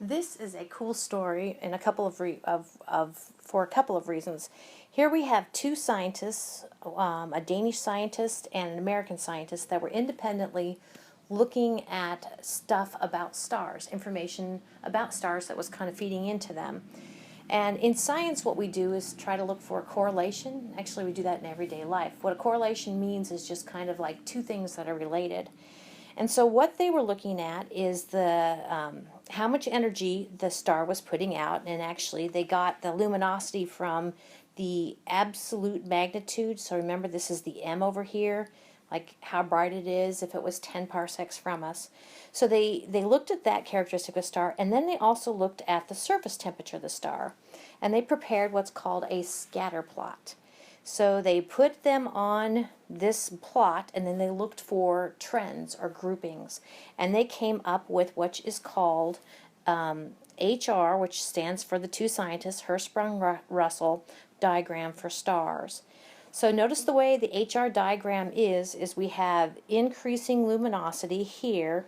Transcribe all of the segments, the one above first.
This is a cool story in a couple of for a couple of reasons. Here we have two scientists, a Danish scientist and an American scientist, that were independently looking at stuff about stars, information about stars that was kind of feeding into them. And in science, what we do is try to look for a correlation. Actually, we do that in everyday life. What a correlation means is just kind of like two things that are related. And so what they were looking at is the how much energy the star was putting out, and actually they got the luminosity from the absolute magnitude. So remember, this is the M over here, like how bright it is if it was 10 parsecs from us. So they looked at that characteristic of the star, and then they also looked at the surface temperature of the star, and they prepared what's called a scatter plot. So they put them on this plot, and then they looked for trends or groupings, and they came up with what is called HR, which stands for the two scientists, Herzspring Russle diagram for stars. So notice the way the HR diagram is we have increasing luminosity here,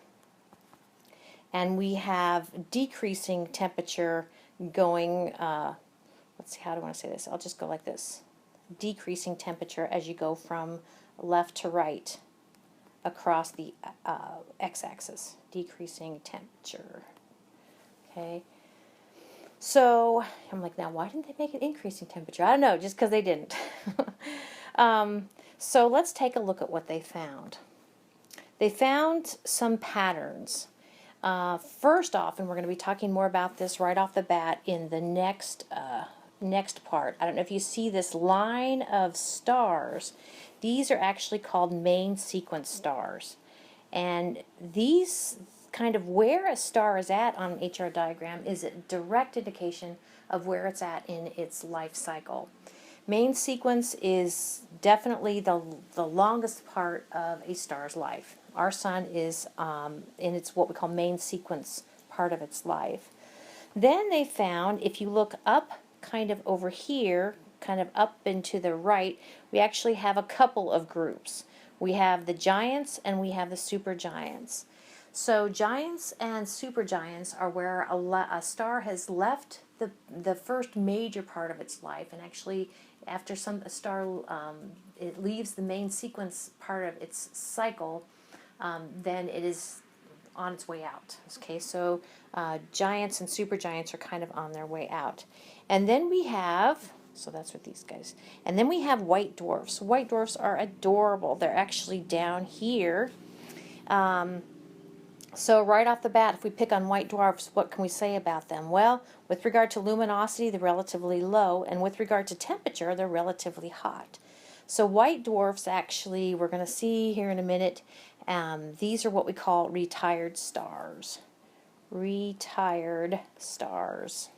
and we have decreasing temperature going, let's see, how do I want to say this? I'll just go like this. Decreasing temperature as you go from left to right across the x-axis. Decreasing temperature. Okay. So I'm like, now why didn't they make it increasing temperature? I don't know, just because they didn't. So let's take a look at what they found. They found some patterns. First off, and we're going to be talking more about this right off the bat in the next part. I don't know if you see this line of stars. These are actually called main sequence stars. And these kind of where a star is at on an HR diagram is a direct indication of where it's at in its life cycle. Main sequence is definitely the longest part of a star's life. Our sun is in its what we call main sequence part of its life. Then they found, if you look up kind of over here, kind of up and to the right, we actually have a couple of groups. We have the giants and we have the supergiants. So giants and supergiants are where a star has left the first major part of its life, and actually after a star it leaves the main sequence part of its cycle, then it is on its way out. Okay, so giants and supergiants are kind of on their way out. And then we have, so that's what these guys, and then we have white dwarfs. White dwarfs are adorable. They're actually down here. So right off the bat, if we pick on white dwarfs, what can we say about them? Well, with regard to luminosity, they're relatively low, and with regard to temperature, they're relatively hot. So white dwarfs, actually, we're going to see here in a minute, these are what we call retired stars. Retired stars.